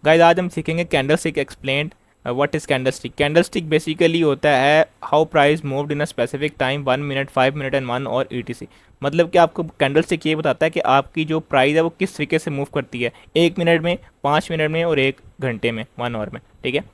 Guys आज हम सीखेंगे candle stick explain. What is candle stick? Candle stick basically होता है how price moved in a specific time, 1 minute, 5 minute and 1 और ETC। मतलब कि आपको कैंडल स्टिक ये बताता है कि आपकी जो प्राइस है वो किस तरीके से मूव करती है, 1 मिनट में, 5 मिनट में और 1 घंटे में, 1 आवर में। ठीक है,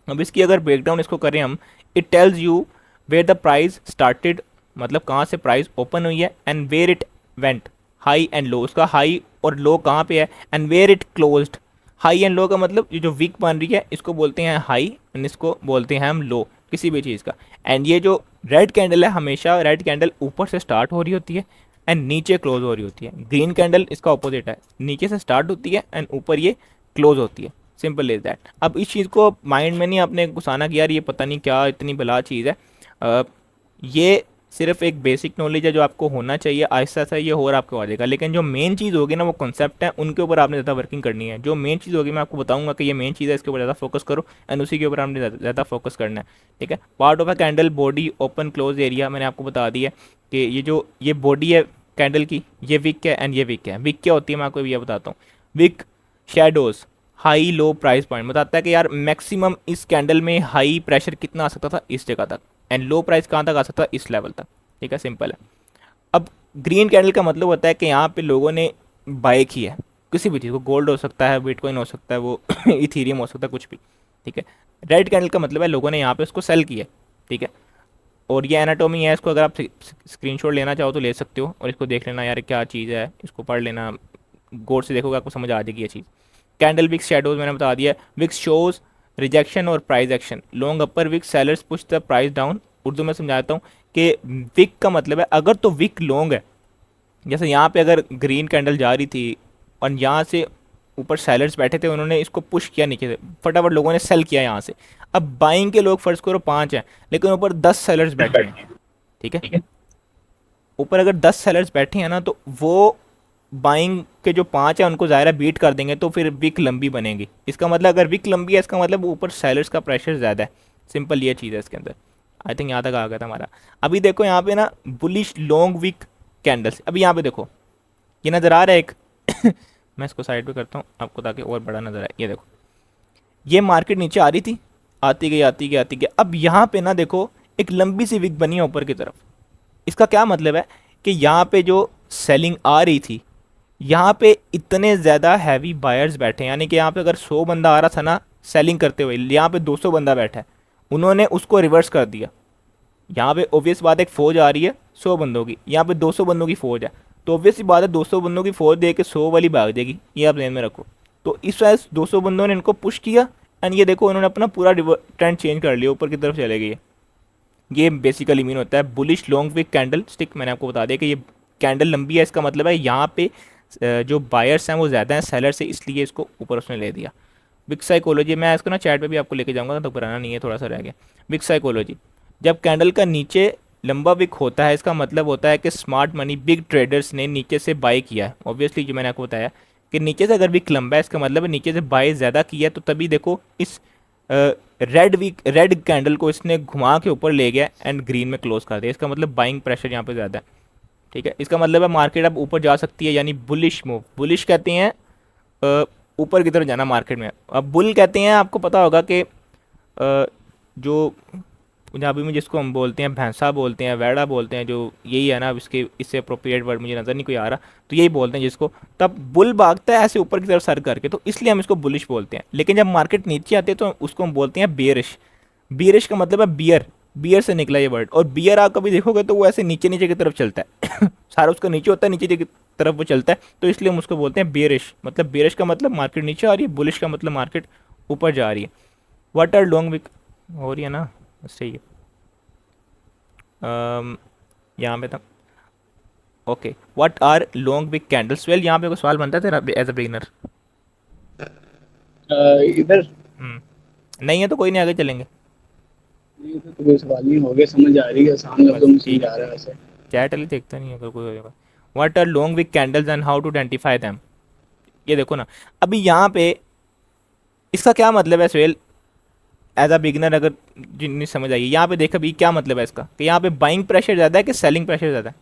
अब इसकी अगर ब्रेकडाउन इसको करें हम, it tells you where the price started, मतलब कहाँ से प्राइस ओपन हुई है, and where it went, high and low, उसका हाई और लो कहाँ पे है, and where it closed. High and low का मतलब ये जो वीक बन रही है इसको बोलते हैं हाई, एंड इसको बोलते हैं हम लो, किसी भी चीज़ का। एंड ये जो रेड कैंडल है, हमेशा रेड कैंडल ऊपर से स्टार्ट हो रही होती है एंड नीचे क्लोज हो रही होती है। ग्रीन कैंडल इसका ऑपोजिट है, नीचे से स्टार्ट होती है एंड ऊपर ये क्लोज होती है। Simple is that. अब इस चीज़ को माइंड में नहीं आपने घुसाना कि यार ये पता नहीं क्या इतनी बला चीज़ है। ये सिर्फ एक बेसिक नॉलेज है जो आपको होना चाहिए, आहिस्ता आहिस्ता ये और आपको आ जाएगा। लेकिन जो मेन चीज़ होगी ना, वो कॉन्सेप्ट है, उनके ऊपर आपने ज़्यादा वर्किंग करनी है। जो मेन चीज़ होगी मैं आपको बताऊंगा कि ये मेन चीज़ है, इसके ऊपर ज़्यादा फोकस करो एंड उसी के ऊपर आपने ज़्यादा फोकस करना है। ठीक है, part of a candle body open close area मैंने आपको बता दिया कि ये बॉडी है कैंडल की, ये विक है एंड ये विक है। विक क्या होती है मैं आपको ये बताता हूँ। Wick shadows high low price point बताता है कि यार मैक्सिमम इस कैंडल में हाई प्रेशर कितना आ सकता था, इस जगह तक, एंड लो प्राइस कहाँ तक आ सकता था, इस लेवल तक। ठीक है, सिंपल है। अब ग्रीन कैंडल का मतलब होता है कि यहाँ पे लोगों ने बाय किया है किसी भी चीज़ को, गोल्ड हो सकता है, बिटकॉइन हो सकता है, वो इथीरियम हो सकता है, कुछ भी। ठीक है, रेड कैंडल का मतलब है लोगों ने यहाँ पे उसको सेल किया है। ठीक है, और ये एनाटोमी है, इसको अगर आप स्क्रीनशॉट लेना चाहो तो ले सकते हो और इसको देख लेना यार क्या चीज़ है, इसको पढ़ लेना, गौर से देखोगे आपको समझ आ जाएगी ये चीज़। कैंडल विक्स शेडोज मैंने बता दिया। विक्स शोज रिजेक्शन और price action, long upper wick sellers push the price down. Urdu में समझाता हूँ कि विक का मतलब है अगर तो विक लॉन्ग है, जैसे यहाँ पे अगर ग्रीन कैंडल जा रही थी और यहाँ से ऊपर सेलर्स बैठे थे, उन्होंने इसको पुश किया नीचे से, फटाफट लोगों ने सेल किया यहाँ से। अब बाइंग के लोग फर्ज करो 5 हैं, लेकिन ऊपर 10 सेलर्स बैठे हैं। ठीक है, ऊपर अगर 10 सेलर्स बैठे हैं ना, तो वो बाइंग के जो 5 हैं उनको ज़ाहिर बीट कर देंगे, तो फिर विक लंबी बनेगी। इसका मतलब अगर विक लंबी है, इसका मतलब ऊपर सेलर्स का प्रेशर ज़्यादा है। सिंपल ये चीज़ है इसके अंदर। आई थिंक यहाँ तक आ गया था हमारा। अभी देखो यहाँ पे ना बुलिश लॉन्ग विक कैंडल्स, अभी यहाँ पे देखो, ये नज़र आ रहा है एक मैं इसको साइड पे करता हूँ आपको ताकि और बड़ा नज़र आए। ये देखो, ये मार्केट नीचे आ रही थी, आती गई आती गई आती गई, अब यहाँ पे ना देखो एक लंबी सी विक बनी है ऊपर की तरफ। इसका क्या मतलब है कि यहाँ पे जो सेलिंग आ रही थी, यहाँ पे इतने ज़्यादा हैवी बायर्स बैठे हैं, यानी कि यहाँ पे अगर 100 बंदा आ रहा था ना सेलिंग करते हुए, यहाँ पे 200 बंदा बैठा है, उन्होंने उसको रिवर्स कर दिया। यहाँ पे ऑब्वियस बात है एक फ़ौज आ रही है 100 बंदों की, यहाँ पे 200 बंदों की फ़ौज है, तो ऑब्वियस सी बात है 200 बंदों की फ़ौज दे के 100 वाली भाग जाएगी, ये आप ध्यान में रखो। तो इस वजह से 200 बंदों ने इनको पुश किया एंड ये देखो उन्होंने अपना पूरा ट्रेंड चेंज कर लिया, ऊपर की तरफ चले गए। ये बेसिकली मीन होता है bullish long wick candlestick. मैंने आपको बता दिया कि ये कैंडल लंबी है, इसका मतलब है यहाँ पे जो बायर्स हैं वो ज़्यादा हैं सेलर से, इसलिए इसको ऊपर उसने ले दिया। विक साइकोलॉजी मैं इसको ना चैट पे भी आपको लेके जाऊंगा, तो पुराना नहीं है, थोड़ा सा रह गया। विक साइकोलॉजी, जब कैंडल का नीचे लंबा विक होता है, इसका मतलब होता है कि स्मार्ट मनी बिग ट्रेडर्स ने नीचे से बाय किया है। ऑब्वियसली जो मैंने आपको बताया कि नीचे से अगर विक लंबा है, इसका मतलब है नीचे से बाय ज़्यादा किया है, तो तभी देखो इस रेड कैंडल को इसने घुमा के ऊपर ले गया एंड ग्रीन में क्लोज कर दिया। इसका मतलब बाइंग प्रेशर यहाँ पे ज़्यादा है। ठीक है, इसका मतलब है मार्केट अब ऊपर जा सकती है, यानी बुलिश मूव। बुलिश कहते हैं ऊपर की तरफ जाना मार्केट में। अब बुल कहते हैं, आपको पता होगा कि जो पंजाबी में जिसको हम बोलते हैं भैंसा बोलते हैं, वैड़ा बोलते हैं, जो यही है ना, इसके इससे अप्रोप्रिएट वर्ड मुझे नज़र नहीं कोई आ रहा, तो यही बोलते हैं जिसको। तब बुल भागता है ऐसे ऊपर की तरफ सर करके, तो इसलिए हम इसको बुलिश बोलते हैं। लेकिन जब मार्केट नीचे आते हैं तो उसको हम बोलते हैं बियरिश। बियरिश का मतलब है बियर, बियर से निकला ये वर्ड। और बियर आप कभी देखोगे तो वो ऐसे नीचे नीचे की तरफ चलता है सारा उसका नीचे होता है, नीचे की तरफ वो चलता है, तो इसलिए हम उसको बोलते हैं बियरिश। मतलब बियरिश का मतलब मार्केट नीचे आ रही है, बुलिश का मतलब मार्केट ऊपर जा रही है। वाट आर लॉन्ग विक हो रही है ना, सही है। यहाँ पे था, okay. What are long wick candles? Well यहाँ पे कोई सवाल बनता है तेरा एज अ बिगिनर? इधर नहीं है तो कोई नहीं, आगे चलेंगे। नहीं, इधर तो कोई सवाल नहीं, हो गया, समझ आ रही है, आसान लफ्जों बस में ठीक समझ है, आ रहा है वैसे। चैट वाली देखता नहीं है अगर कोई होगा। What are long wick candles and how to identify them? ये देखो ना, अभी यहाँ पे इसका क्या मतलब है सुहेल, एज अ बिगिनर अगर जिन्हें समझ आई, यहाँ पे देख अभी क्या मतलब है इसका, कि यहाँ पे बाइंग प्रेशर ज़्यादा है कि सेलिंग प्रेशर ज़्यादा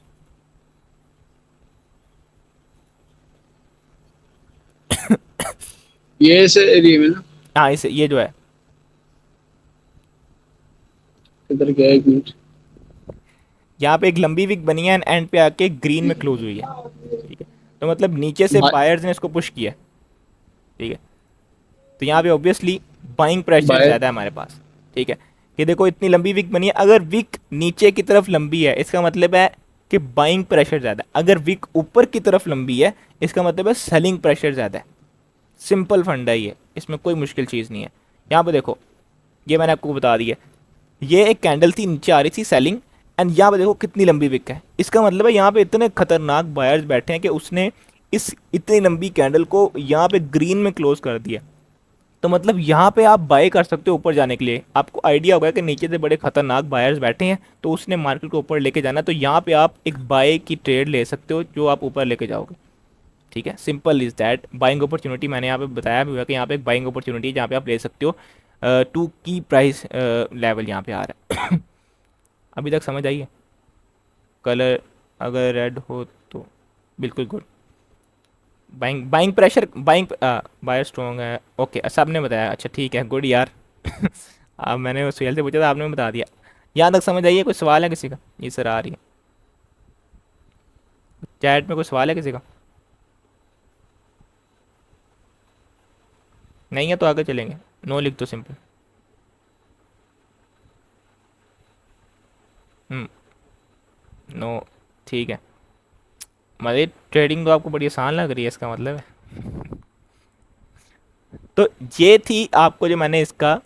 ये इस एरिया में ना, हाँ इस ये जो है, किधर गया एक मिनट। यहाँ पे एक लंबी विक बनी है, एंड पे आके ग्रीन में क्लोज हुई है। ठीक है, तो मतलब नीचे से बायर्स ने इसको पुश किया है। ठीक है, तो यहाँ पे ऑब्वियसली बाइंग प्रेशर बाय। ज़्यादा है हमारे पास। ठीक है, कि देखो इतनी लंबी विक बनी है, अगर विक नीचे की तरफ लंबी है इसका मतलब है कि बाइंग प्रेशर ज़्यादा है, अगर विक ऊपर की तरफ लंबी है इसका मतलब है सेलिंग प्रेशर ज़्यादा है। सिंपल फंडा ही है, इसमें कोई मुश्किल चीज़ नहीं है। यहाँ पे देखो, ये मैंने आपको बता दिया, ये एक कैंडल थी नीचे आ रही थी सेलिंग, एंड यहाँ पे देखो कितनी लंबी विक है, इसका मतलब है यहाँ पे इतने खतरनाक बायर्स बैठे हैं कि उसने इस इतनी लंबी कैंडल को यहाँ पे ग्रीन में क्लोज कर दिया। तो मतलब यहाँ पे आप बाय कर सकते हो ऊपर जाने के लिए, आपको आइडिया होगा कि नीचे से बड़े खतरनाक बायर्स बैठे हैं तो उसने मार्केट को ऊपर लेके जाना, तो यहाँ पे आप एक बाय की ट्रेड ले सकते हो जो आप ऊपर लेके जाओगे। ठीक है, simple is that. Buying opportunity मैंने यहाँ पे बताया भी हुआ कि यहाँ पे एक बाइंग अपॉर्चुनिटी है जहाँ पे आप ले सकते हो। टू की प्राइस लेवल यहाँ पे आ रहा है। अभी तक समझ आई है? कलर अगर रेड हो तो बिल्कुल good. Buying buying pressure buying buyer strong है, ओके सब ने बताया, अच्छा ठीक है गुड यार। अब मैंने सुहेल से पूछा था, आपने बता दिया। यहाँ तक समझ आई है? कोई सवाल है किसी का? ये सर आ रही है चैट में, कोई सवाल है किसी का? नहीं है तो आगे चलेंगे, नो लिख दो सिंपल। हम्म, नो, ठीक है। मतलब ट्रेडिंग तो आपको बड़ी आसान लग रही है इसका मतलब है। तो ये थी आपको जो मैंने इसका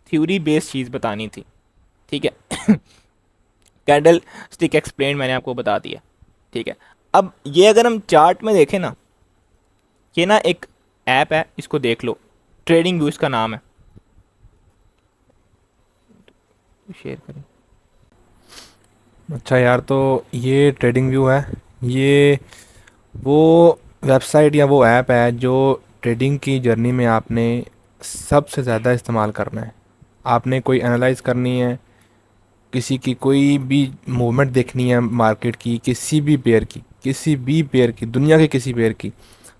थ्योरी बेस्ड चीज़ बतानी थी। ठीक है। कैंडल स्टिक एक्सप्लेन मैंने आपको बता दिया। ठीक है, अब ये अगर हम चार्ट में देखें ना, ये ना एक ऐप है, इसको देख लो, ट्रेडिंग व्यू इसका नाम है, शेयर करें। अच्छा यार, तो ये ट्रेडिंग व्यू है, ये वो वेबसाइट या वो ऐप है जो ट्रेडिंग की जर्नी में आपने सबसे ज़्यादा इस्तेमाल करना है। आपने कोई एनालाइज करनी है, किसी की कोई भी मूवमेंट देखनी है मार्केट की, किसी भी पेयर की, किसी भी पेयर की, दुनिया के किसी पेयर की,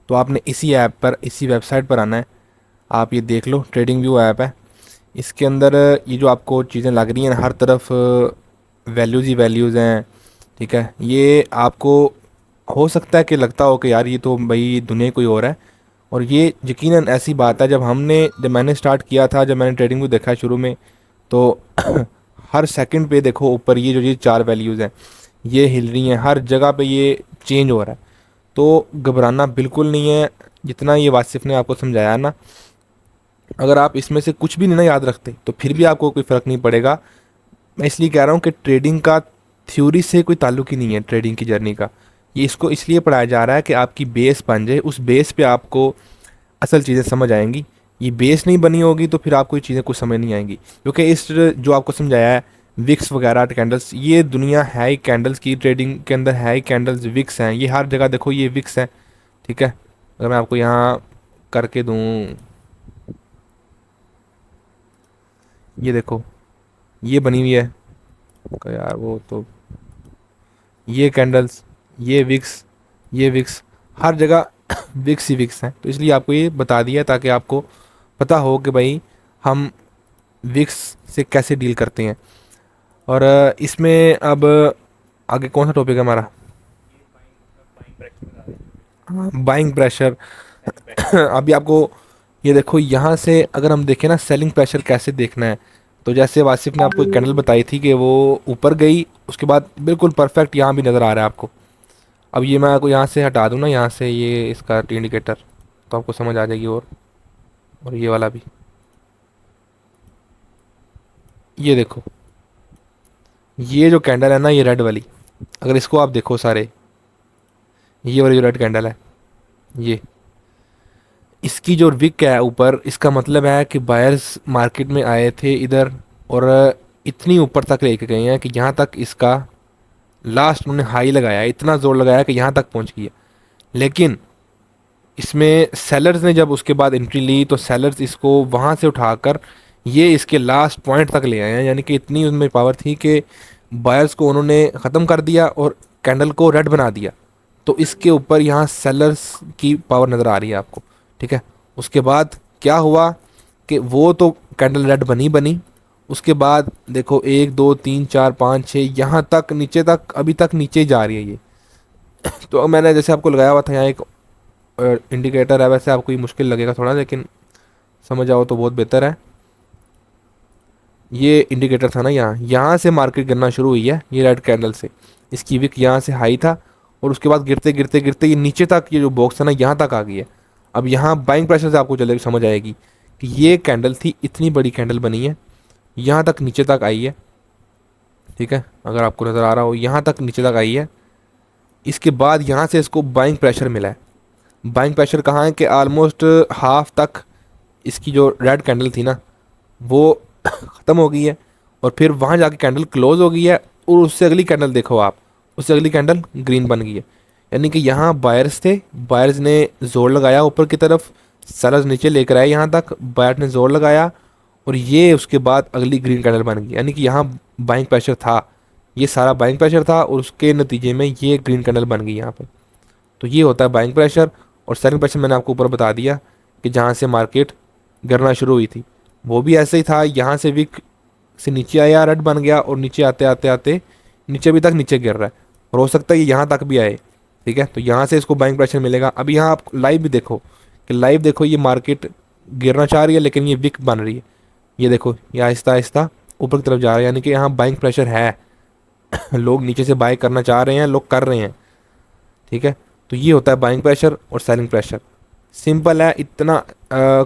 तो आपने इसी ऐप पर, इसी वेबसाइट पर आना है। आप ये देख लो, ट्रेडिंग व्यू ऐप है। इसके अंदर ये जो आपको चीज़ें लग रही हैं हर तरफ, वैल्यूज़ ही वैल्यूज़ हैं। ठीक है, ये आपको हो सकता है कि लगता हो कि यार ये तो भाई दुनिया ही कोई और है, और ये यकीनन ऐसी बात है। जब मैंने स्टार्ट किया था, जब मैंने ट्रेडिंग को देखा है शुरू में, तो हर सेकंड पे देखो ऊपर ये चार वैल्यूज़ हैं, ये हिल रही हैं, हर जगह पे ये चेंज हो रहा है। तो घबराना बिल्कुल नहीं है। जितना ये वासिफ ने आपको समझाया ना, अगर आप इसमें से कुछ भी नहीं ना याद रखते तो फिर भी आपको कोई फ़र्क नहीं पड़ेगा। मैं इसलिए कह रहा हूँ कि ट्रेडिंग का थ्योरी से कोई ताल्लुक ही नहीं है, ट्रेडिंग की जर्नी का। ये इसको इसलिए पढ़ाया जा रहा है कि आपकी बेस बन जाए, उस बेस पे आपको असल चीज़ें समझ आएंगी। ये बेस नहीं बनी होगी तो फिर आपको ये चीज़ें कुछ समझ नहीं आएंगी, क्योंकि इस जो आपको समझाया है, विक्स वगैरह कैंडल्स, ये दुनिया है ही कैंडल्स की, ट्रेडिंग के अंदर है ही कैंडल्स, विक्स हैं, ये हर जगह देखो ये विक्स हैं। ठीक है, अगर मैं आपको यहाँ करके दूँ, ये देखो, ये बनी हुई है तो यार वो तो, ये कैंडल्स, ये विक्स, ये विक्स, हर जगह विक्स ही विक्स हैं। तो इसलिए आपको ये बता दिया ताकि आपको पता हो कि भाई हम विक्स से कैसे डील करते हैं। और इसमें अब आगे कौन सा टॉपिक है हमारा? Buying pressure. अभी आपको ये देखो, यहाँ से अगर हम देखें ना सेलिंग प्रेशर कैसे देखना है, तो जैसे वासिफ ने आपको एक कैंडल बताई थी कि वो ऊपर गई, उसके बाद बिल्कुल परफेक्ट यहाँ भी नज़र आ रहा है आपको। अब ये मैं आपको यहाँ से हटा दूँ ना, यहाँ से ये इसका इंडिकेटर, तो आपको समझ आ जाएगी। और ये वाला भी, ये देखो, ये जो कैंडल है ना, ये रेड वाली, अगर इसको आप देखो सारे, ये वाली जो रेड कैंडल है, ये इसकी जो विक है ऊपर, इसका मतलब है कि बायर्स मार्केट में आए थे इधर, और इतनी ऊपर तक लेके गए हैं कि यहाँ तक इसका लास्ट उन्होंने हाई लगाया, इतना ज़ोर लगाया कि यहाँ तक पहुँच गया। लेकिन इसमें सेलर्स ने जब उसके बाद एंट्री ली, तो सेलर्स इसको वहाँ से उठाकर ये इसके लास्ट पॉइंट तक ले आए हैं। यानी कि इतनी उनमें पावर थी कि बायर्स को उन्होंने ख़त्म कर दिया और कैंडल को रेड बना दिया। तो इसके ऊपर यहाँ सेलर्स की पावर नज़र आ रही है आपको। ठीक है। उसके बाद क्या हुआ कि वो तो कैंडल रेड बनी बनी, उसके बाद देखो 1 2 3 4 5 6 यहाँ तक नीचे तक, अभी तक नीचे ही जा रही है ये। तो अब मैंने जैसे आपको लगाया हुआ था यहाँ एक इंडिकेटर है, वैसे आपको ये मुश्किल लगेगा थोड़ा, लेकिन समझ आओ तो बहुत बेहतर है। ये इंडिकेटर था ना, यहाँ यहाँ से मार्केट गिरना शुरू हुई है ये रेड कैंडल से। इसकी विक यहाँ से हाई था और उसके बाद गिरते गिरते गिरते ये नीचे तक, ये जो बॉक्स है ना यहाँ तक आ गई है। अब यहाँ बाइंग प्रेशर से आपको चले समझ आएगी कि ये कैंडल थी, इतनी बड़ी कैंडल बनी है, यहाँ तक नीचे तक आई है। ठीक है, अगर आपको नज़र आ रहा हो यहाँ तक नीचे तक आई है। इसके बाद यहाँ से इसको बाइंग प्रेशर मिला है। बाइंग प्रेशर कहाँ है कि ऑलमोस्ट हाफ तक इसकी जो रेड कैंडल थी ना वो ख़त्म हो गई है, और फिर वहाँ जाके कैंडल क्लोज हो गई है, और उससे अगली कैंडल देखो आप, उससे अगली कैंडल ग्रीन बन गई है। यानी कि यहाँ बायर्स थे, बायर्स ने जोर लगाया ऊपर की तरफ, सेलर्स नीचे लेकर आए यहाँ तक, बायर ने जोर लगाया, और ये उसके बाद अगली ग्रीन कैंडल बन गई। यानी कि यहाँ बाइंग प्रेशर था, ये सारा बाइंग प्रेशर था, और उसके नतीजे में ये ग्रीन कैंडल बन गई यहाँ पर। तो ये होता है बाइंग प्रेशर। और सेलिंग प्रेशर मैंने आपको ऊपर बता दिया कि जहाँ से मार्केट गिरना शुरू हुई थी वो भी ऐसे ही था, यहाँ से विक से नीचे आया, रेड बन गया, और नीचे आते आते आते नीचे भी तक नीचे गिर रहा है, और हो सकता है ये यहाँ तक भी आए। ठीक है, तो यहाँ से इसको बाइंग प्रेशर मिलेगा। अब यहाँ आप लाइव भी देखो कि लाइव देखो ये मार्केट गिरना चाह रही है, लेकिन ये विक बन रही है। ये देखो ये आहिस्ता आहिस्ता ऊपर की तरफ जा रहा है, यानी कि यहाँ बाइंग प्रेशर है। लोग नीचे से बाय करना चाह रहे हैं, लोग कर रहे हैं। ठीक है, तो ये होता है बाइंग प्रेशर और सेलिंग प्रेशर। सिंपल है, इतना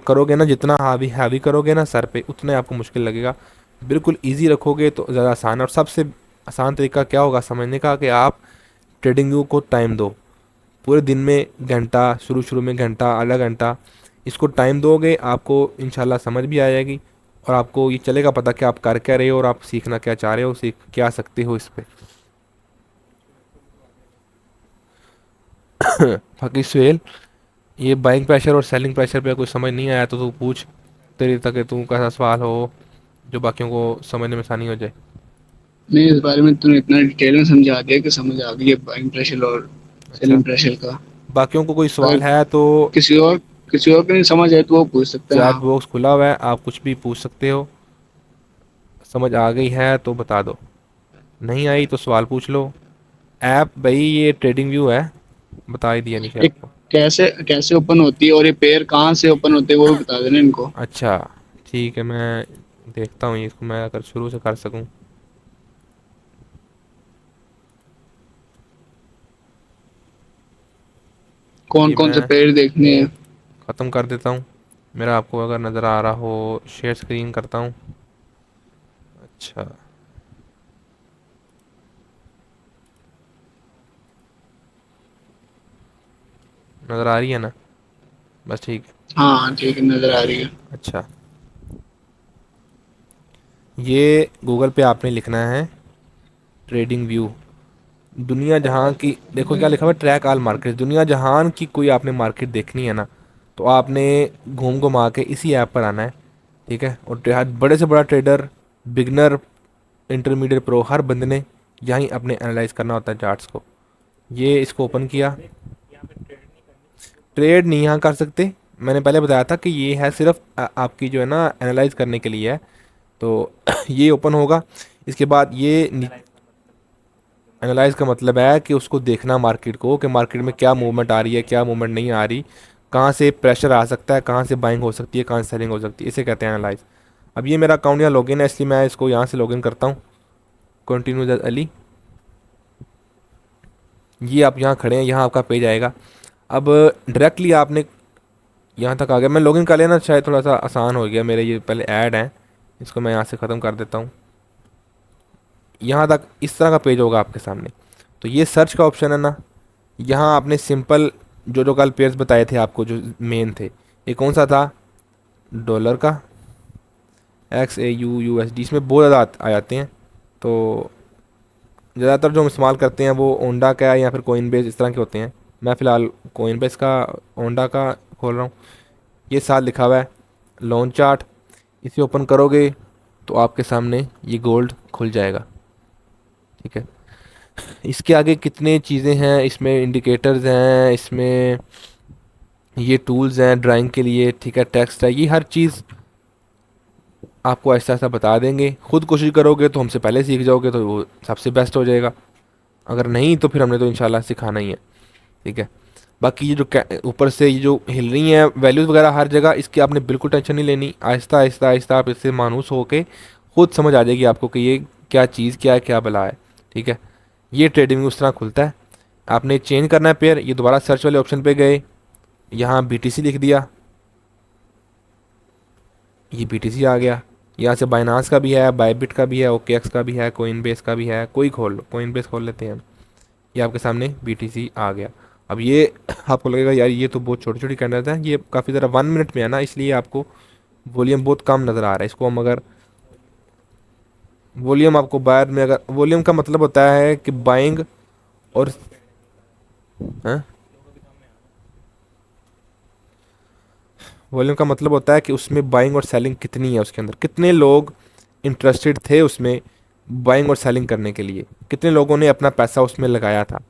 करोगे ना, जितना हावी हैवी करोगे ना सर पे, उतना ही आपको मुश्किल लगेगा। बिल्कुल इजी रखोगे तो ज़्यादा आसान है। और सबसे आसान तरीका क्या होगा समझने का, कि आप ट्रेडिंग व्यू को टाइम दो। पूरे दिन में घंटा, शुरू शुरू में घंटा, आधा घंटा इसको टाइम दोगे, आपको इंशाल्लाह समझ भी आ जाएगी, और आपको ये चलेगा पता कि आप कर क्या रहे हो और आप सीखना क्या चाह रहे हो, सीख क्या सकते हो इस पे। बाकी सुहेल, ये बाइंग प्रेशर और सेलिंग प्रेशर पे कुछ समझ नहीं आया तो तू पूछ, तेरे तक तू कैसा सवाल हो जो बाकियों को समझने में आसानी हो जाए। नहीं, इस बारे में तूने इतना डिटेल में समझा दिया कि समझ आ गई है बाइंग प्रेशर और अच्छा, सेलिंग प्रेशर का। बाकियों को कोई अगर सवाल है तो किसी और किसी और को नहीं समझ आए तो वो पूछ सकता है। चैट हाँ, बॉक्स खुला हुआ है, आप कुछ भी पूछ सकते हो। समझ आ गई है तो बता दो, नहीं आई तो सवाल पूछ लो। ऐप भाई ये ट्रेडिंग व्यू है, बता ही दिया नीचे एक आपको। कैसे कैसे ओपन होती है और ये पेयर कहाँ से ओपन होते हैं वो भी बता देना इनको। अच्छा ठीक है, मैं देखता हूँ इसको, मैं अगर शुरू से कर सकूँ। कौन ये कौन से मैं पेयर देखने हैं। ख़त्म कर देता हूँ, मेरा आपको अगर नज़र आ रहा हो, शेयर स्क्रीन करता हूँ। अच्छा, नज़र आ रही है ना, बस ठीक है। हाँ ठीक है, नजर आ रही है। अच्छा, ये गूगल पे आपने लिखना है ट्रेडिंग व्यू। दुनिया जहां की देखो क्या लिखा हुआ है, ट्रैक ऑल मार्केट। दुनिया जहान की कोई आपने मार्केट देखनी है ना, तो आपने घूम घुमा के इसी ऐप पर आना है। ठीक है, और बड़े से बड़ा ट्रेडर, बिगनर, इंटरमीडिएट, प्रो, हर बंदे ने यहीं अपने एनालाइज करना होता है चार्ट्स को। ये इसको ओपन किया, ट्रेड नहीं यहाँ कर सकते। मैंने पहले बताया था कि ये है सिर्फ आपकी जो है ना एनालाइज करने के लिए है। तो ये ओपन होगा, इसके बाद ये एनालाइज का मतलब है कि उसको देखना मार्केट को, कि मार्केट में क्या मूवमेंट आ रही है, क्या मूवमेंट नहीं आ रही, कहाँ से प्रेशर आ सकता है, कहाँ से बाइंग हो सकती है, कहाँ से सेलिंग हो सकती है, इसे कहते हैं एनालाइज। अब ये मेरा अकाउंट यहाँ लॉगिन है, इसलिए मैं इसको यहाँ से लॉगिन करता हूँ, कंटिन्यू द अली। ये आप यहाँ खड़े हैं, यहाँ आपका पेज आएगा। अब डायरेक्टली आपने यहाँ तक आ गया, मैं लॉगिन कर लेना, शायद थोड़ा सा आसान हो गया मेरे, ये पहले ऐड हैं, इसको मैं यहाँ से ख़त्म कर देता हूँ। यहाँ तक इस तरह का पेज होगा आपके सामने। तो ये सर्च का ऑप्शन है ना, यहाँ आपने सिंपल जो जो कल पेयर्स बताए थे आपको जो मेन थे, ये कौन सा था, डॉलर का, XAU USD, इसमें बहुत ज़्यादा आ जाते हैं। तो ज़्यादातर जो हम इस्तेमाल करते हैं वो ओंडा का या फिर कोइन बेस, इस तरह के होते हैं। मैं फ़िलहाल कोइन बेस का, ओंडा का खोल रहा हूँ। ये साथ लिखा हुआ है लॉन्च चार्ट, इसे ओपन करोगे तो आपके सामने ये गोल्ड खुल जाएगा। ठीक है, इसके आगे कितने चीज़ें हैं, इसमें इंडिकेटर्स हैं, इसमें ये टूल्स हैं ड्राइंग के लिए, ठीक है, टेक्स्ट है, ये हर चीज़ आपको ऐसा ऐसा बता देंगे। खुद कोशिश करोगे तो हमसे पहले सीख जाओगे तो वो सबसे बेस्ट हो जाएगा, अगर नहीं तो फिर हमने तो इंशाल्लाह सिखाना ही है, ठीक है। बाकी ये जो ऊपर से ये जो हिल रही हैं वैल्यूज़ वगैरह हर जगह, इसकी आपने बिल्कुल टेंशन नहीं लेनी। आहिस्ता आहिस्ता आहिस्ता आप इससे मानूस होके खुद समझ आ जाएगी आपको कि ये क्या चीज़ क्या है, क्या बला है, ठीक है। ये ट्रेडिंग उस तरह खुलता है। आपने चेंज करना है पेयर, ये दोबारा सर्च वाले ऑप्शन पे गए, यहाँ BTC लिख दिया, ये BTC आ गया। यहाँ से बाइनांस का भी है, बायबिट का भी है, OKX का भी है, कोइनबेस का भी है, कोई खोल लो, कोइनबेस खोल लेते हैं हम। ये आपके सामने BTC आ गया। अब ये आपको लगेगा यार ये तो बहुत छोटी छोटी कैंडल्स हैं, ये काफ़ी ज़रा 1 मिनट में है ना, इसलिए आपको वॉल्यूम बहुत कम नज़र आ रहा है। इसको हम अगर वॉल्यूम आपको बाद में, अगर वॉल्यूम का मतलब होता है कि बाइंग और, हाँ, वॉल्यूम का मतलब होता है कि उसमें बाइंग और सेलिंग कितनी है, उसके अंदर कितने लोग इंटरेस्टेड थे उसमें बाइंग और सेलिंग करने के लिए, कितने लोगों ने अपना पैसा उसमें लगाया था।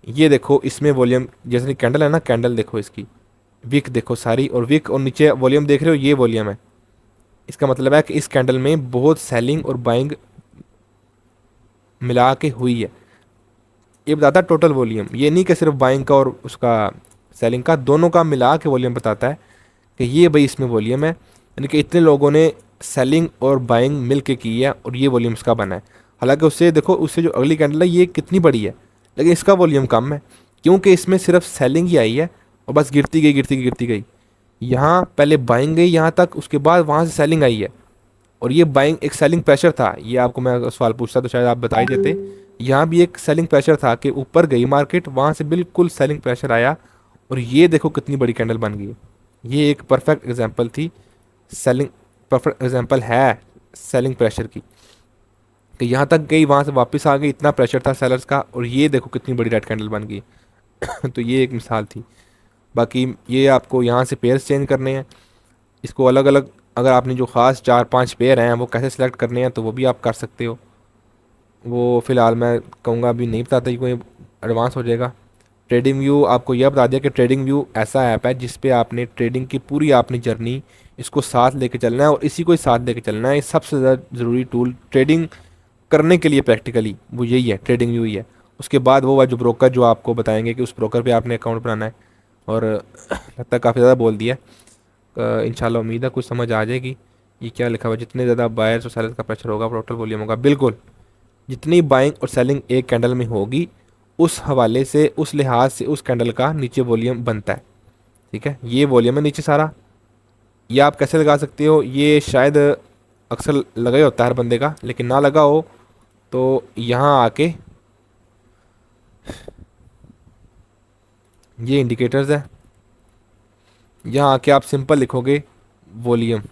ये देखो इसमें वॉल्यूम, जैसे कैंडल है ना, कैंडल देखो इसकी विक देखो सारी, और विक और नीचे वॉल्यूम देख रहे हो, ये वॉल्यूम है। इसका मतलब है कि इस कैंडल में बहुत सेलिंग और बाइंग मिला के हुई है। ये बताता है टोटल वॉल्यूम, ये नहीं कि सिर्फ बाइंग का और उसका सेलिंग का, दोनों का मिला के वॉल्यूम बताता है कि ये भाई इसमें वॉल्यूम है, यानी कि इतने लोगों ने सेलिंग और बाइंग मिल के की है और ये वॉल्यूम इसका बना है। हालांकि उससे देखो, उससे जो अगली कैंडल है ये कितनी बड़ी है, लेकिन इसका वॉल्यूम कम है, क्योंकि इसमें सिर्फ सेलिंग ही आई है और बस गिरती गई गिरती गई गिरती गई। यहाँ पहले बाइंग गई यहाँ तक, उसके बाद वहाँ से सेलिंग आई है, और ये बाइंग एक सेलिंग प्रेशर था। ये आपको मैं अगर सवाल पूछता तो शायद आप बता ही देते। यहाँ भी एक सेलिंग प्रेशर था कि ऊपर गई मार्केट, वहाँ से बिल्कुल सेलिंग प्रेशर आया, और ये देखो कितनी बड़ी कैंडल बन गई है। ये एक परफेक्ट एग्जांपल थी सेलिंग, परफेक्ट एग्जांपल है सेलिंग प्रेशर की, कि यहाँ तक गई, वहाँ से वापस आ गई, इतना प्रेशर था सेलर्स का, और ये देखो कितनी बड़ी रेड कैंडल बन गई। तो ये एक मिसाल थी। बाकी ये आपको यहाँ से पेयर्स चेंज करने हैं, इसको अलग अलग, अगर आपने जो ख़ास 4-5 पेयर हैं वो कैसे सिलेक्ट करने हैं तो वो भी आप कर सकते हो। वो फ़िलहाल मैं कहूँगा अभी नहीं बताता, कोई एडवांस हो जाएगा। ट्रेडिंग व्यू आपको यह बता दिया कि ट्रेडिंग व्यू ऐसा ऐप है जिस पे आपने ट्रेडिंग की पूरी आपने जर्नी इसको साथ लेके चलना है, और इसी को ही साथ लेके चलना है। ये सबसे ज़्यादा ज़रूरी टूल ट्रेडिंग करने के लिए प्रैक्टिकली वो यही है, ट्रेडिंग व्यू ही है। उसके बाद वो जो ब्रोकर जो आपको बताएंगे कि उस ब्रोकर पे आपने अकाउंट बनाना है। और लगता है काफ़ी ज़्यादा बोल दिया, इंशाल्लाह उम्मीद है कुछ समझ आ जाएगी। ये क्या लिखा हुआ है, जितने ज़्यादा बायर्स और सेलर्स का प्रेशर होगा टोटल वॉल्यूम होगा, बिल्कुल जितनी बाइंग और सेलिंग एक कैंडल में होगी उस हवाले से, उस लिहाज से उस कैंडल का नीचे वॉल्यूम बनता है, ठीक है। ये वॉल्यूम है नीचे सारा। ये आप कैसे लगा सकते हो, ये शायद अक्सर लगा ही होता है हर बंदे का, लेकिन ना लगा हो तो यहाँ आके ये इंडिकेटर्स है, यहाँ आके आप सिंपल लिखोगे वॉल्यूम,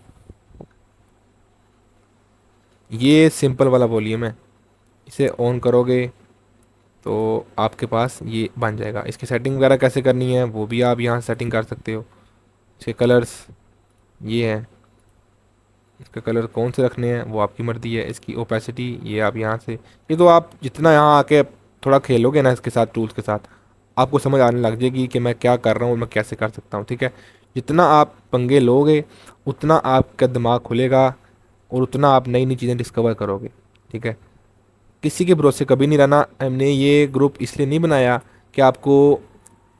ये सिंपल वाला वॉल्यूम है। इसे ऑन करोगे तो आपके पास ये बन जाएगा। इसकी सेटिंग वगैरह कैसे करनी है वो भी आप यहाँ सेटिंग कर सकते हो। इसके कलर्स ये हैं, इसके कलर कौन से रखने हैं वो आपकी मर्ज़ी है। इसकी ओपेसिटी ये आप यहाँ से, ये तो आप जितना यहाँ आके थोड़ा खेलोगे ना इसके साथ, टूल्स के साथ, आपको समझ आने लग जाएगी कि मैं क्या कर रहा हूँ, मैं कैसे कर सकता हूँ, ठीक है। जितना आप पंगे लोगे उतना आपका दिमाग खुलेगा और उतना आप नई नई चीज़ें डिस्कवर करोगे, ठीक है। किसी के भरोसे कभी नहीं रहना। हमने ये ग्रुप इसलिए नहीं बनाया कि आपको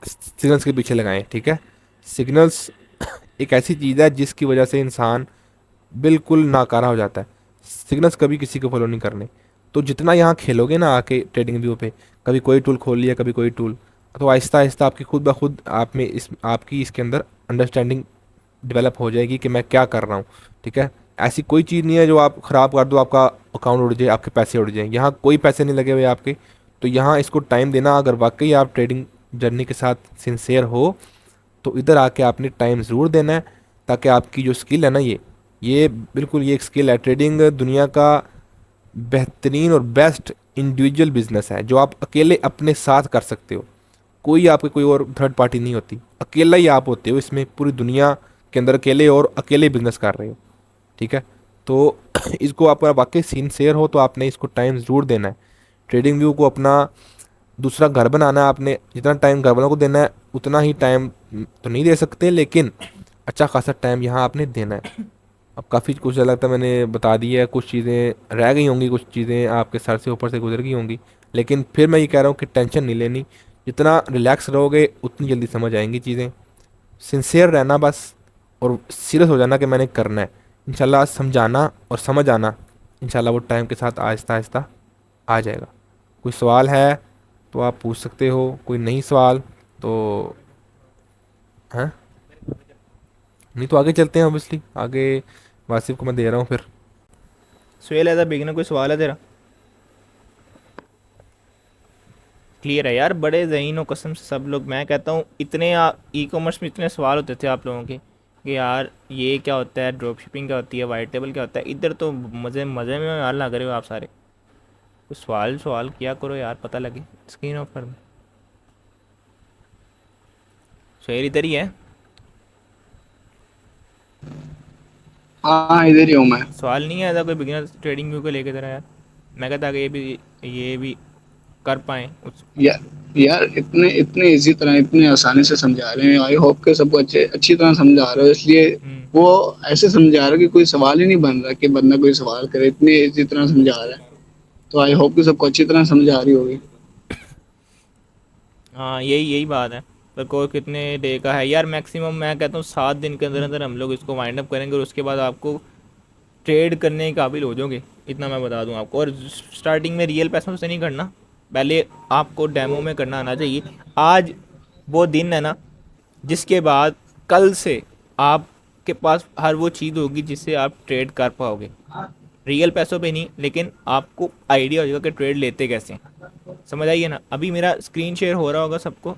सिग्नल्स के पीछे लगाएं, ठीक है। सिग्नल्स एक ऐसी चीज़ है जिसकी वजह से इंसान बिल्कुल नाकारा हो जाता है। सिग्नल्स कभी किसी को फॉलो नहीं करने। तो जितना यहाँ खेलोगे ना आके ट्रेडिंग व्यू पे, कभी कोई टूल खोल लिया कभी कोई टूल, तो आहिस्ता आहिस्ता आपकी खुद ब खुद आप में इस आपकी इसके अंदर अंडरस्टैंडिंग डेवलप हो जाएगी कि मैं क्या कर रहा हूँ, ठीक है। ऐसी कोई चीज़ नहीं है जो आप ख़राब कर दो आपका अकाउंट उड़ जाए, आपके पैसे उड़ जाएँ। यहाँ कोई पैसे नहीं लगे हुए आपके, तो यहाँ इसको टाइम देना। अगर वाकई आप ट्रेडिंग जर्नी के साथ सिंसेयर हो तो इधर आके आपने टाइम ज़रूर देना है, ताकि आपकी जो स्किल है ना, ये बिल्कुल ये एक स्किल है। ट्रेडिंग दुनिया का बेहतरीन और बेस्ट इंडिविजुअल बिजनेस है जो आप अकेले अपने साथ कर सकते हो। कोई आपके कोई और थर्ड पार्टी नहीं होती, अकेला ही आप होते हो इसमें, पूरी दुनिया के अंदर अकेले, और अकेले बिजनेस कर रहे हो, ठीक है। तो इसको आप वाकई सिंसियर हो तो आपने इसको टाइम ज़रूर देना है। ट्रेडिंग व्यू को अपना दूसरा घर बनाना है आपने। जितना टाइम घर वालों को देना है उतना ही टाइम तो नहीं दे सकते, लेकिन अच्छा खासा टाइम यहाँ आपने देना है। अब काफ़ी कुछ लगता है मैंने बता दिया है, कुछ चीज़ें रह गई होंगी, कुछ चीज़ें आपके सर से ऊपर से गुजर गई होंगी, लेकिन फिर मैं ये कह रहा हूँ कि टेंशन नहीं लेनी। जितना रिलैक्स रहोगे उतनी जल्दी समझ आएंगी चीज़ें। सिंसियर रहना बस, और सीरियस हो जाना कि मैंने करना है। इंशाल्लाह समझाना और समझ आना, इंशाल्लाह वो टाइम के साथ आहिस्ता आहिस्ता आ जाएगा। कोई सवाल है तो आप पूछ सकते हो, कोई नहीं सवाल तो हैं, नहीं तो आगे चलते हैं। ऑब्वियसली आगे वासिफ को मैं दे रहा हूँ फिर। सुहेल एज अ बिगिनर कोई सवाल है तेरा? क्लियर है यार, बड़े ज़हीन हो कसम से सब लोग। मैं कहता हूँ इतने ई कॉमर्स में इतने सवाल होते थे आप लोगों के कि यार ये क्या होता है, ड्रॉप शिपिंग क्या होती है, वाइट टेबल क्या होता है। इधर तो मज़े मज़े में हाल ना करे हो आप सारे। कुछ सवाल सवाल किया करो यार, पता लगे स्क्रीन ऑफ कर दो। सुहेल इधर ही है? हाँ इधर ही हूँ मैं। सवाल नहीं है ऐसा कोई बिगिनर ट्रेडिंग व्यू को लेके तेरा यार? मैं कहता कि ये भी कर पाएँ उस। यार यार इतने इतने इजी तरह इतने आसानी से समझा रहे हैं, आई होप के सबको अच्छी तरह समझा रहे हो, इसलिए हम्म। वो ऐसे समझा रहे हो कि कोई सवाल ही नहीं बन रहा कि बंदा कोई सवाल करे, इतने इजी तरह समझा रहा है। तो आई होप कि सबको अच्छी तरह समझा रही होगी। हाँ यही यही बात है। पर कोई कितने डे का है यार? मैक्सिमम मैं कहता हूँ 7 दिन के अंदर अंदर हम लोग इसको वाइंड अप करेंगे और उसके बाद आपको ट्रेड करने के काबिल हो जाओगे, इतना मैं बता दूं आपको। और स्टार्टिंग में रियल पैसों से नहीं करना, पहले आपको डेमो में करना आना चाहिए। आज वो दिन है ना जिसके बाद कल से आपके पास हर वो चीज़ होगी जिससे आप ट्रेड कर पाओगे। रियल पैसों पे नहीं, लेकिन आपको आइडिया हो जाएगा कि ट्रेड लेते कैसे हैं। समझ आइए ना? अभी मेरा स्क्रीन शेयर हो रहा होगा सबको?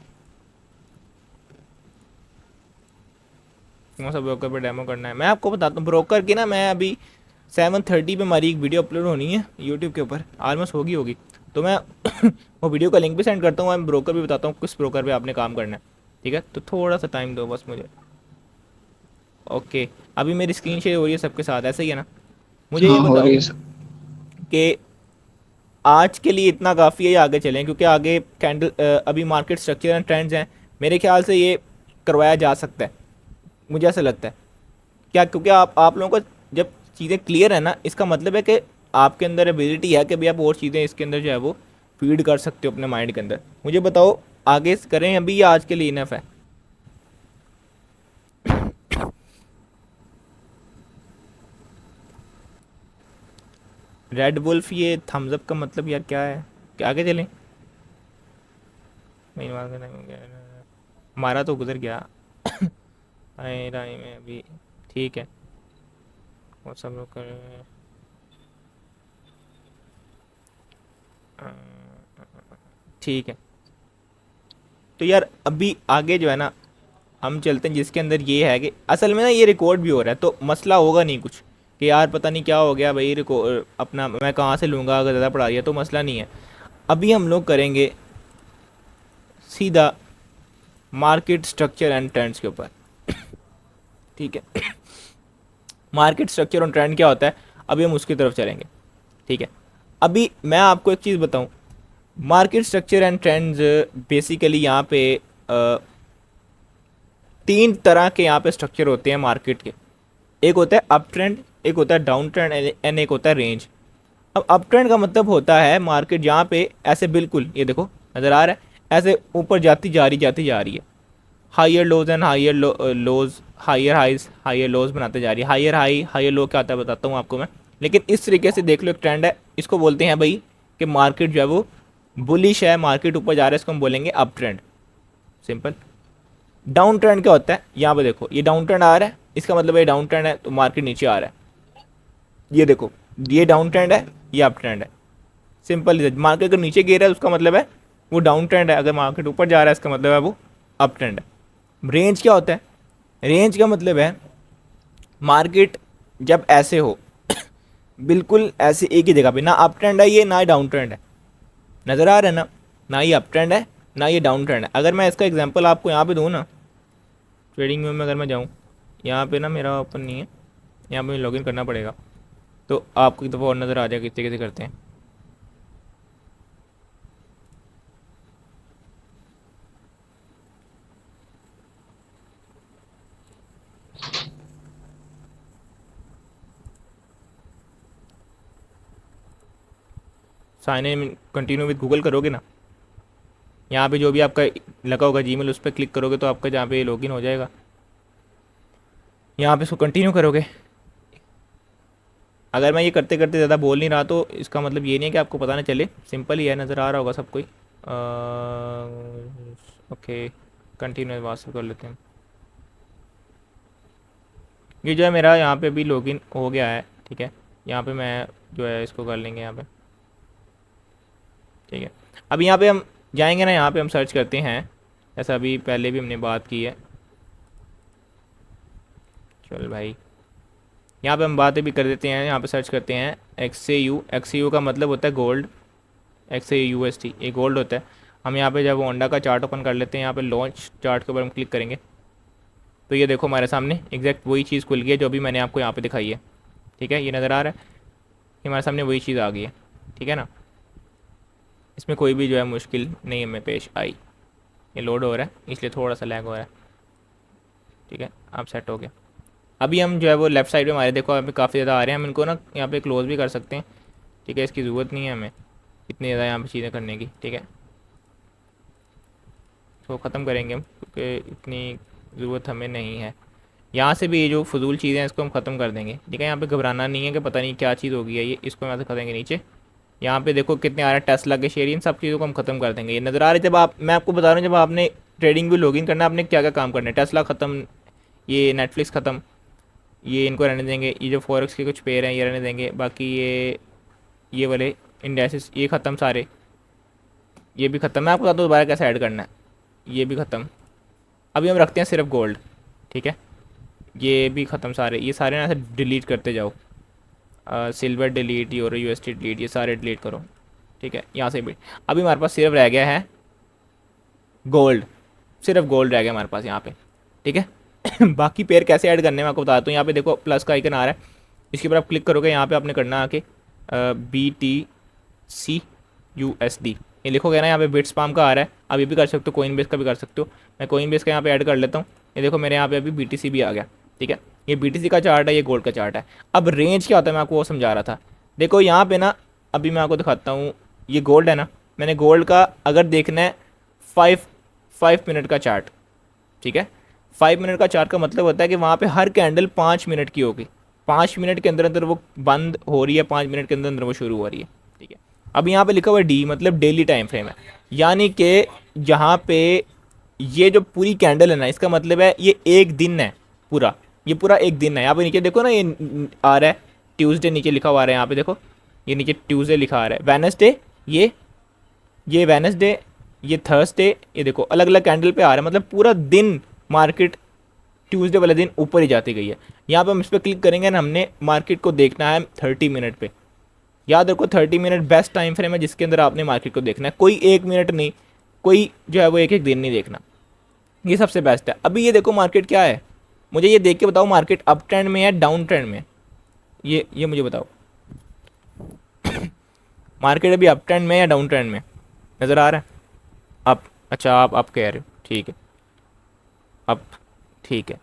कौन सा ब्रोकर पे डेमो करना है मैं आपको बताता हूँ। ब्रोकर की ना मैं अभी 7:30 पे हमारी एक वीडियो अपलोड होनी है यूट्यूब के ऊपर, ऑलमोस्ट होगी। तो मैं वो वीडियो का लिंक भी सेंड करता हूँ, मैं ब्रोकर भी बताता हूँ किस ब्रोकर पे आपने काम करना है। ठीक है, तो थोड़ा सा टाइम दो बस मुझे। ओके, अभी मेरी स्क्रीन शेयर हो रही है सबके साथ, ऐसे ही है ना? मुझे ये हाँ हो बताओ रही है सब। कि आज के लिए इतना काफ़ी है, आगे चलें? क्योंकि आगे कैंडल अभी मार्केट स्ट्रक्चर एंड ट्रेंड्स हैं, मेरे ख्याल से ये करवाया जा सकता है, मुझे ऐसा लगता है। क्या? क्योंकि आप लोगों को जब चीज़ें क्लियर है ना, इसका मतलब है कि आपके अंदर एबिलिटी है कि भाई आप और चीज़ें इसके अंदर जो है वो फीड कर सकते हो अपने माइंड के अंदर। मुझे बताओ आगे करें अभी या आज के लिए इनफ है? रेड वुल्फ ये थम्स अप का मतलब यार क्या है? क्या आगे चलें? मेरी बात करना हो गया, हमारा तो गुजर गया। आए राय में अभी ठीक है, वो सब लोग कर ठीक है। तो यार अभी आगे जो है ना हम चलते हैं जिसके अंदर ये है कि असल में ना ये रिकॉर्ड भी हो रहा है, तो मसला होगा नहीं कुछ कि यार पता नहीं क्या हो गया भाई, रिकॉर्ड अपना मैं कहाँ से लूँगा अगर ज़्यादा पढ़ा दिया, तो मसला नहीं है। अभी हम लोग करेंगे सीधा मार्केट स्ट्रक्चर एंड ट्रेंड्स के ऊपर। ठीक है, मार्केट स्ट्रक्चर और ट्रेंड क्या होता है, अभी हम उसकी तरफ चलेंगे। ठीक है, अभी मैं आपको एक चीज़ बताऊं, market structure and trends basically यहाँ पे अ, 3 तरह के यहाँ पे स्ट्रक्चर होते हैं मार्केट के। एक होता है अप ट्रेंड, एक होता है डाउन ट्रेंड एंड एक होता है रेंज। अब अप ट्रेंड का मतलब होता है मार्केट जहाँ पे ऐसे बिल्कुल ये देखो नज़र आ रहा है, ऐसे ऊपर जाती जा रही है, higher lows and higher lows, higher highs higher lows बनाते जा रही है। हायर हाई हायर लो क्या आता है बताता हूँ आपको मैं, लेकिन इस तरीके से देख लो, एक ट्रेंड है, इसको बोलते हैं भाई कि मार्केट जो है वो बुलिश है, मार्केट ऊपर जा रहा है, इसको हम बोलेंगे up trend, simple. Down trend क्या होता है, यहाँ पे देखो ये डाउन ट्रेंड आ रहा है, इसका मतलब ये डाउन ट्रेंड है तो मार्केट नीचे आ रहा है। ये देखो ये डाउन ट्रेंड है, ये अप ट्रेंड है, सिंपल। मार्केट अगर नीचे गिर रहा है उसका मतलब है वो डाउन ट्रेंड है, अगर मार्केट ऊपर जा रहा है इसका मतलब है वो अप ट्रेंड है। रेंज क्या होता है? रेंज का मतलब है मार्केट जब ऐसे हो बिल्कुल ऐसे एक ही जगह पे, ना अप ट्रेंड है ये ना ही डाउन ट्रेंड है, नज़र आ रहा है ना? ना ये अप ट्रेंड है ना ये डाउन ट्रेंड है। अगर मैं इसका एग्जांपल आपको यहाँ पे दूँ ना, ट्रेडिंग व्यू में अगर मैं जाऊँ, यहाँ पे ना मेरा ओपन नहीं है, यहाँ पे मुझे लॉगिन करना पड़ेगा, तो आपको एक दफ़ा और नज़र आ जाएगा किस तरीके से करते हैं। Sign in continue with Google करोगे ना, यहाँ पे जो भी आपका लगा होगा जीमेल उस पर क्लिक करोगे तो आपका जहाँ पे लॉगिन हो जाएगा, यहाँ पे इसको कंटिन्यू करोगे। अगर मैं ये करते करते ज़्यादा बोल नहीं रहा तो इसका मतलब ये नहीं है कि आपको पता ना चले, सिंपल ही है, नज़र आ रहा होगा सबको ही। ओके, कंटिन्यू बात कर लेते हैं। ये जो है मेरा यहाँ पे भी लॉगिन हो गया है, ठीक है। यहाँ पे मैं जो है इसको कर लेंगे यहाँ पे, ठीक है। अब यहाँ पे हम जाएंगे ना, यहाँ पे हम सर्च करते हैं, ऐसा अभी पहले भी हमने बात की है। चल भाई, यहाँ पे हम बातें भी कर देते हैं, यहाँ पे सर्च करते हैं XAU का मतलब होता है गोल्ड, XAUUSD ये गोल्ड होता है। हम यहाँ पे जब होंडा का चार्ट ओपन कर लेते हैं, यहाँ पे लॉन्च चार्ट के ऊपर हम क्लिक करेंगे तो ये देखो हमारे सामने एग्जैक्ट वही चीज़ खुल गई है जो भी मैंने आपको यहाँ पे दिखाई है, ठीक है। ये नज़र आ रहा है, ये हमारे सामने वही चीज़ आ गई है, ठीक है ना। इसमें कोई भी जो है मुश्किल नहीं हमें पेश आई। ये लोड हो रहा है इसलिए थोड़ा सा लैग हो रहा है, ठीक है। अब सेट हो गया। अभी हम जो है वो लेफ़्ट साइड में हमारे देखो यहाँ पे काफ़ी ज़्यादा आ रहे हैं, हम इनको ना यहाँ पे क्लोज़ भी कर सकते हैं, ठीक है। इसकी ज़रूरत नहीं है हमें इतनी ज़्यादा यहाँ पे चीज़ें करने की, ठीक है। तो ख़त्म करेंगे हम क्योंकि इतनी ज़रूरत हमें नहीं है। यहाँ से भी ये जो फजूल चीज़ें हैं इसको हम ख़त्म कर देंगे, ठीक है। यहाँ पे घबराना नहीं है कि पता नहीं क्या चीज़ होगी है ये, इसको यहाँ से करेंगे नीचे। यहाँ पे देखो कितने आ रहे हैं टेस्ला के शेयर, इन सब चीज़ों को हम ख़त्म कर देंगे। ये नज़र आ रहा है, जब आप, मैं आपको बता रहा हूँ जब आपने ट्रेडिंग भी लॉगिन करना है आपने क्या क्या काम करना है। टेस्ला ख़त्म, ये नेटफ्लिक्स ख़त्म, ये इनको रहने देंगे। ये जो फॉरेक्स के कुछ पेयर हैं ये रहने देंगे। बाकी ये वाले इंडेक्सेस ये ख़त्म सारे, ये भी ख़त्म। मैं आपको बता दूँ दोबारा कैसे ऐड करना है, ये भी ख़त्म। अभी हम रखते हैं सिर्फ गोल्ड, ठीक है। ये भी ख़त्म सारे, ये सारे ना से डिलीट करते जाओ। Silver delete, euro USD delete, ये सारे डिलीट करो, ठीक है। यहाँ से भी अभी हमारे पास सिर्फ रह गया है गोल्ड, सिर्फ गोल्ड रह गया हमारे पास यहाँ पे, ठीक है। बाकी पेयर कैसे ऐड करने में आपको बताता हूँ। यहाँ पे देखो प्लस का आइकन आ रहा है, इसके ऊपर आप क्लिक करोगे, यहाँ पे आपने करना आके BTCUSD ये लिखोगे ना, यहाँ पे बिटस्पाम का आ रहा है। आप ये भी कर सकते हो, कोइन बेस का भी कर सकते हो। मैं कोइन बेस का यहाँ पे ऐड कर लेता हूँ। ये देखो मेरे यहाँ पे अभी BTC भी आ गया, ठीक है। ये BTC का चार्ट है, ये गोल्ड का चार्ट है। अब रेंज क्या होता है मैं आपको वो समझा रहा था। देखो यहाँ पे ना, अभी मैं आपको दिखाता हूँ, ये गोल्ड है ना, मैंने गोल्ड का अगर देखना है 5 मिनट का चार्ट, ठीक है। 5 मिनट का चार्ट का मतलब होता है कि वहाँ पे हर कैंडल 5 मिनट की होगी, 5 मिनट के अंदर अंदर वो बंद हो रही है, 5 मिनट के अंदर अंदर वो शुरू हो रही है, ठीक है। अब यहाँ पे लिखा हुआ है D मतलब डेली टाइम फ्रेम है, यानी कि यहाँ पे ये जो पूरी कैंडल है ना, इसका मतलब है ये एक दिन है पूरा, ये पूरा एक दिन है। यहाँ पे नीचे देखो ना, ये आ रहा है ट्यूसडे नीचे लिखा हुआ आ रहा है, यहाँ पे देखो ये नीचे ट्यूसडे लिखा आ रहा है, वेडनेसडे, ये वेडनेसडे, ये थर्सडे, ये देखो अलग अलग कैंडल पे आ रहा है। मतलब पूरा दिन मार्केट ट्यूसडे वाले दिन ऊपर ही जाती गई है। यहाँ पे हम इस पर क्लिक करेंगे ना, हमने मार्केट को देखना है 30 मिनट पे। याद रखो 30 मिनट बेस्ट टाइम फ्रेम है जिसके अंदर आपने मार्केट को देखना है, कोई 1 मिनट नहीं, कोई जो है वो एक दिन नहीं देखना, ये सबसे बेस्ट है। अभी ये देखो मार्केट क्या है, मुझे ये देख के बताओ मार्केट अप ट्रेंड में है डाउन ट्रेंड में, ये मुझे बताओ। मार्केट अभी अप ट्रेंड में या डाउन ट्रेंड में नज़र आ रहा है? अप, अच्छा आप अप कह रहे हो, ठीक है, अप, ठीक है,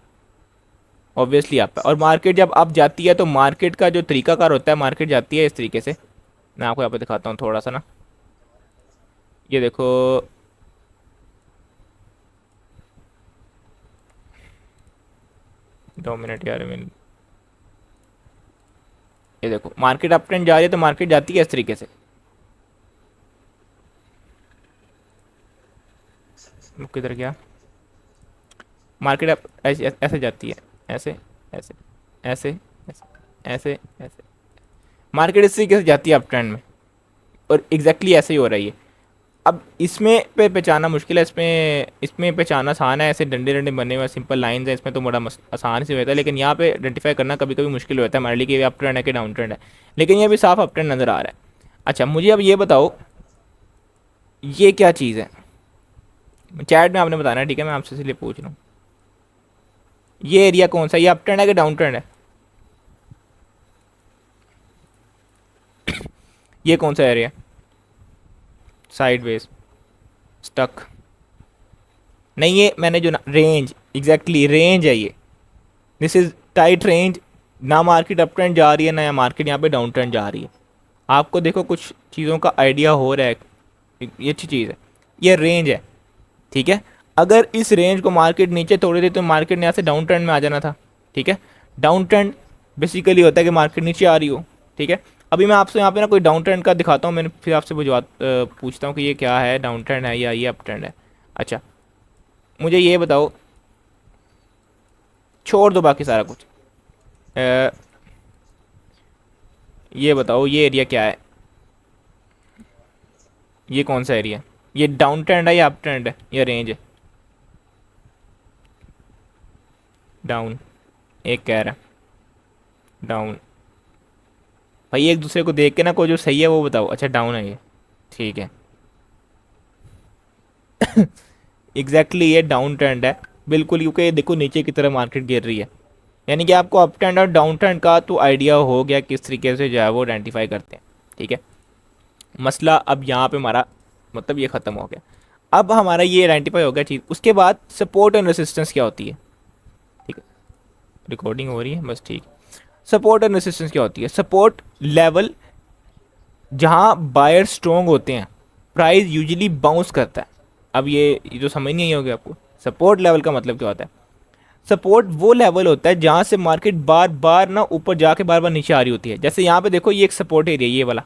ऑब्वियसली अप है। और मार्केट जब अप जाती है तो मार्केट का जो तरीकाकार होता है, मार्केट जाती है इस तरीके से। मैं आपको यहाँ पे दिखाता हूँ थोड़ा सा ना, ये देखो 2 मिनट यार मिनट, ये देखो मार्केट अप ट्रेंड जा रही है तो मार्केट जाती है इस तरीके से, किधर गया मार्केट, अप ऐसे ऐसे जाती है, ऐसे ऐसे ऐसे ऐसे ऐसे ऐसे, मार्केट इस तरीके से जाती है अप ट्रेंड में, और एग्जैक्टली ऐसे ही हो रही है। अब इसमें पे पहचाना मुश्किल है, इसमें पहचाना आसान है, ऐसे डंडे डंडे बने हुए सिंपल लाइंस हैं, इसमें तो बड़ा आसान से होता है। लेकिन यहाँ पे आइडेंटिफाई करना कभी कभी मुश्किल होता है हमारे लिए कि अप ट्रेंड है कि डाउन ट्रेंड है, लेकिन ये भी साफ अप ट्रेंड नज़र आ रहा है। अच्छा मुझे अब ये बताओ ये क्या चीज़ है, चैट में आपने बताना है, ठीक है। मैं आपसे इसलिए पूछ रहा हूँ ये एरिया कौन सा, ये अप ट्रेंड है कि डाउन ट्रेंड है? ये कौन सा एरिया, साइडवेज, स्टक नहीं, ये मैंने जो ना रेंज, एग्जैक्टली रेंज है ये, दिस इज टाइट रेंज। ना मार्केट अप ट्रेंड जा रही है ना या मार्केट यहाँ पे डाउन ट्रेंड जा रही है, आपको देखो कुछ चीज़ों का आइडिया हो रहा है, ये अच्छी चीज़ है। ये रेंज है, ठीक है। अगर इस रेंज को मार्केट नीचे तोड़ रही तो मार्केट ने यहाँ से डाउन ट्रेंड में आ जाना था, ठीक है। डाउन ट्रेंड बेसिकली होता है कि मार्केट नीचे आ रही हो, ठीक है। अभी मैं आपसे यहाँ पे ना कोई डाउन ट्रेंड का दिखाता हूँ, मैंने फिर आपसे पूछता हूँ कि ये क्या है, डाउन ट्रेंड है या ये अप ट्रेंड है। अच्छा, मुझे ये बताओ, छोड़ दो बाकी सारा कुछ, अ, ये बताओ ये एरिया क्या है, ये कौन सा एरिया है, ये डाउन ट्रेंड है या अप ट्रेंड है या रेंज है? डाउन, एक कह रहा है डाउन। भाई एक दूसरे को देख के ना कोई जो सही है वो बताओ। अच्छा डाउन है ये, ठीक है। एग्जैक्टली ये डाउन ट्रेंड है बिल्कुल, क्योंकि ये देखो नीचे की तरफ मार्केट गिर रही है। यानी कि आपको अप ट्रेंड और डाउन ट्रेंड का तो आइडिया हो गया किस तरीके से जो है वो आइडेंटिफाई करते हैं, ठीक है। मसला अब यहाँ पे हमारा मतलब ये ख़त्म हो गया। अब हमारा ये आइडेंटिफाई हो गया चीज़, उसके बाद सपोर्ट एंड रेसिस्टेंस क्या होती है, ठीक है। रिकॉर्डिंग हो रही है बस, ठीक। सपोर्ट एंड रेसिस्टेंस क्या होती है? सपोर्ट लेवल जहाँ बायर स्ट्रॉन्ग होते हैं, प्राइस यूजुअली बाउंस करता है। अब ये जो समझ नहीं आई होगी आपको, सपोर्ट लेवल का मतलब क्या होता है? सपोर्ट वो लेवल होता है जहाँ से मार्केट बार बार ना ऊपर जाके बार बार नीचे आ रही होती है। जैसे यहाँ पे देखो ये एक सपोर्ट एरिया, ये वाला